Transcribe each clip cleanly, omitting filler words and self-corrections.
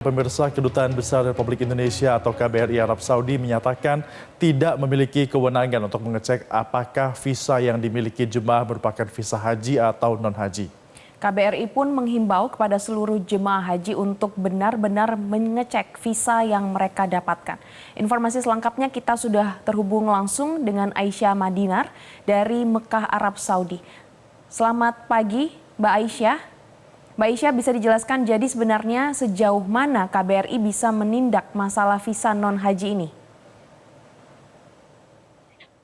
Pemirsa, Kedutaan Besar Republik Indonesia atau KBRI Arab Saudi menyatakan tidak memiliki kewenangan untuk mengecek apakah visa yang dimiliki jemaah merupakan visa haji atau non-haji. KBRI pun menghimbau kepada seluruh jemaah haji untuk benar-benar mengecek visa yang mereka dapatkan. Informasi selengkapnya kita sudah terhubung langsung dengan Aisyah Madinar dari Mekah, Arab Saudi. Selamat pagi, Mbak Aisyah. Mbak Aisyah, bisa dijelaskan jadi sebenarnya sejauh mana KBRI bisa menindak masalah visa non-haji ini?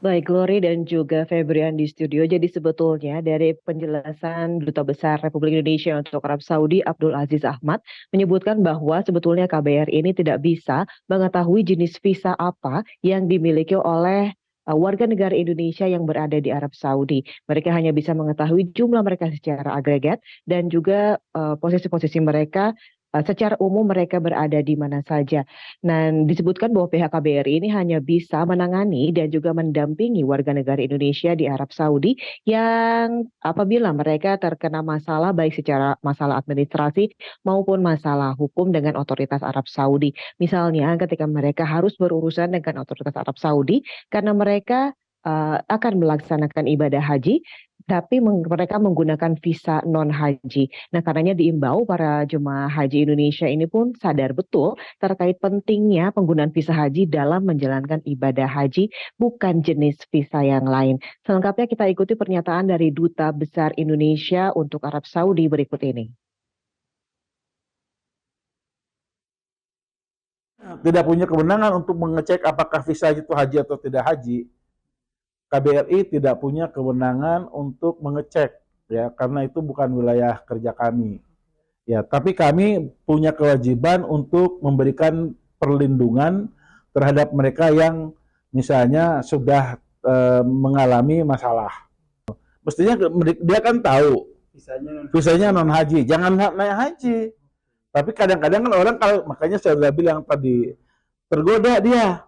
Baik, Glory dan juga Febrian di studio. Jadi sebetulnya dari penjelasan Duta Besar Republik Indonesia untuk Arab Saudi, Abdul Aziz Ahmad, menyebutkan bahwa sebetulnya KBRI ini tidak bisa mengetahui jenis visa apa yang dimiliki oleh warga negara Indonesia yang berada di Arab Saudi. Mereka hanya bisa mengetahui jumlah mereka secara agregat dan juga posisi-posisi mereka secara umum mereka berada di mana saja. Dan disebutkan bahwa pihak KBRI ini hanya bisa menangani dan juga mendampingi warga negara Indonesia di Arab Saudi yang apabila mereka terkena masalah baik secara masalah administrasi maupun masalah hukum dengan otoritas Arab Saudi. Misalnya ketika mereka harus berurusan dengan otoritas Arab Saudi karena mereka akan melaksanakan ibadah haji, tapi mereka menggunakan visa non-haji. Nah, karenanya diimbau para jemaah haji Indonesia ini pun sadar betul terkait pentingnya penggunaan visa haji dalam menjalankan ibadah haji, bukan jenis visa yang lain. Selengkapnya kita ikuti pernyataan dari Duta Besar Indonesia untuk Arab Saudi berikut ini. Tidak punya kewenangan untuk mengecek apakah visa itu haji atau tidak haji. KBRI tidak punya kewenangan untuk mengecek, ya, karena itu bukan wilayah kerja kami. Ya, tapi kami punya kewajiban untuk memberikan perlindungan terhadap mereka yang misalnya sudah mengalami masalah. Mestinya dia kan tahu visanya non haji, jangan naik haji. Tapi kadang-kadang kan orang, kalau makanya saya sudah bilang tadi, tergoda dia.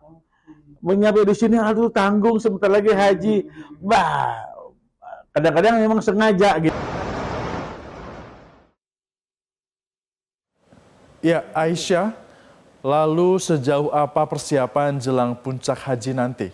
Menyampai di sini, aduh tanggung sebentar lagi haji. Bah, kadang-kadang memang sengaja gitu. Ya, Aisyah, lalu sejauh apa persiapan jelang puncak haji nanti?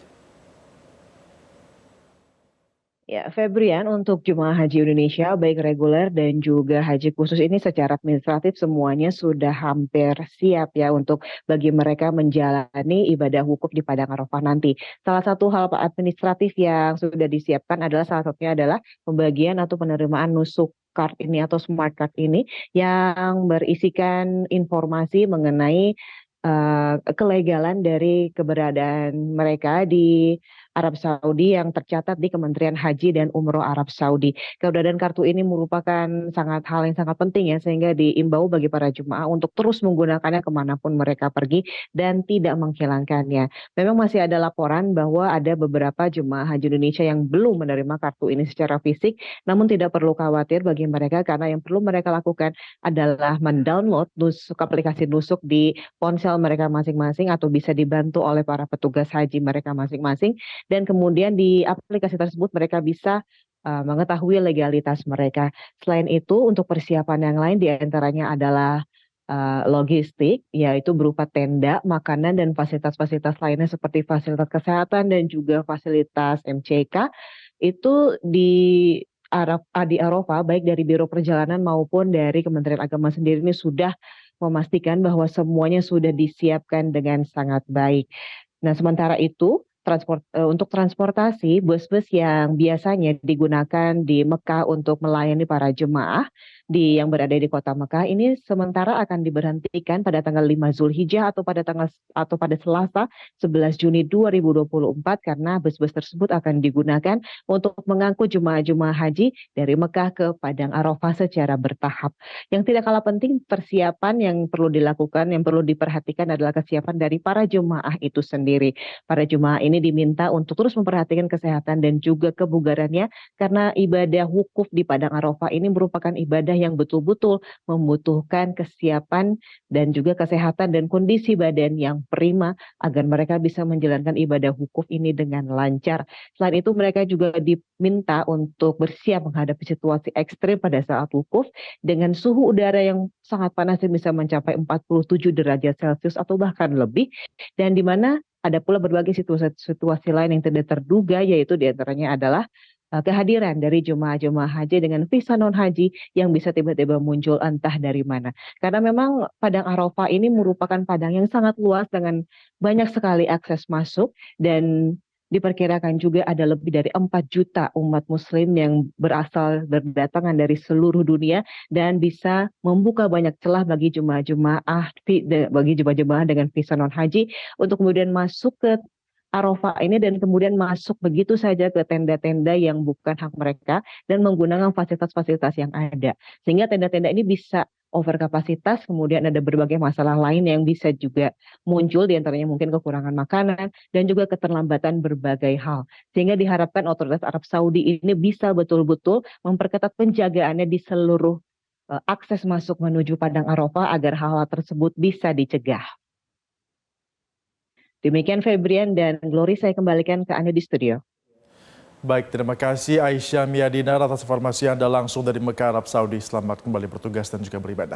Ya, Febrian, untuk jemaah haji Indonesia baik reguler dan juga haji khusus ini secara administratif semuanya sudah hampir siap ya untuk bagi mereka menjalani ibadah wukuf di Padang Arafah nanti. Salah satu hal administratif yang sudah disiapkan adalah salah satunya adalah pembagian atau penerimaan nusuk card ini atau smart card ini yang berisikan informasi mengenai kelegalan dari keberadaan mereka di Arab Saudi yang tercatat di Kementerian Haji dan Umroh Arab Saudi. Keberadaan kartu ini merupakan hal yang sangat penting ya, sehingga diimbau bagi para jemaah untuk terus menggunakannya kemanapun mereka pergi dan tidak menghilangkannya. Memang masih ada laporan bahwa ada beberapa jemaah haji Indonesia yang belum menerima kartu ini secara fisik, namun tidak perlu khawatir bagi mereka karena yang perlu mereka lakukan adalah mendownload aplikasi nusuk di ponsel mereka masing-masing atau bisa dibantu oleh para petugas haji mereka masing-masing. Dan kemudian di aplikasi tersebut mereka bisa mengetahui legalitas mereka. Selain itu, untuk persiapan yang lain diantaranya adalah logistik, yaitu berupa tenda, makanan, dan fasilitas-fasilitas lainnya seperti fasilitas kesehatan dan juga fasilitas MCK. Itu di Arafah, baik dari Biro Perjalanan maupun dari Kementerian Agama sendiri ini sudah memastikan bahwa semuanya sudah disiapkan dengan sangat baik. Nah, sementara itu, untuk transportasi, bus-bus yang biasanya digunakan di Mekah untuk melayani para jemaah yang berada di kota Mekah ini sementara akan diberhentikan pada tanggal 5 Zulhijjah atau pada Selasa 11 Juni 2024 karena bus-bus tersebut akan digunakan untuk mengangkut jemaah-jemaah haji dari Mekah ke Padang Arafah secara bertahap. Yang tidak kalah penting, persiapan yang perlu dilakukan, yang perlu diperhatikan adalah kesiapan dari para jemaah itu sendiri. Para jemaah ini ini diminta untuk terus memperhatikan kesehatan dan juga kebugarannya karena ibadah wukuf di Padang Arafah ini merupakan ibadah yang betul-betul membutuhkan kesiapan dan juga kesehatan dan kondisi badan yang prima agar mereka bisa menjalankan ibadah wukuf ini dengan lancar. Selain itu mereka juga diminta untuk bersiap menghadapi situasi ekstrim pada saat wukuf dengan suhu udara yang sangat panas yang bisa mencapai 47 derajat Celcius atau bahkan lebih, dan di mana ada pula berbagai situasi lain yang tidak terduga, yaitu diantaranya adalah kehadiran dari jemaah-jemaah haji dengan visa non haji yang bisa tiba-tiba muncul entah dari mana. Karena memang Padang Arafah ini merupakan padang yang sangat luas dengan banyak sekali akses masuk, dan diperkirakan juga ada lebih dari 4 juta umat muslim yang berdatangan dari seluruh dunia dan bisa membuka banyak celah bagi jemaah-jemaah dengan visa non haji untuk kemudian masuk ke Arafah ini dan kemudian masuk begitu saja ke tenda-tenda yang bukan hak mereka dan menggunakan fasilitas-fasilitas yang ada. Sehingga tenda-tenda ini bisa over kapasitas, kemudian ada berbagai masalah lain yang bisa juga muncul, diantaranya mungkin kekurangan makanan dan juga keterlambatan berbagai hal. Sehingga diharapkan otoritas Arab Saudi ini bisa betul-betul memperketat penjagaannya di seluruh akses masuk menuju Padang Arafah agar hal-hal tersebut bisa dicegah. Demikian Febrian dan Glory, saya kembalikan ke Anda di studio. Baik, terima kasih Aisyah Miyadinar atas informasi Anda langsung dari Mekah, Arab Saudi. Selamat kembali bertugas dan juga beribadah.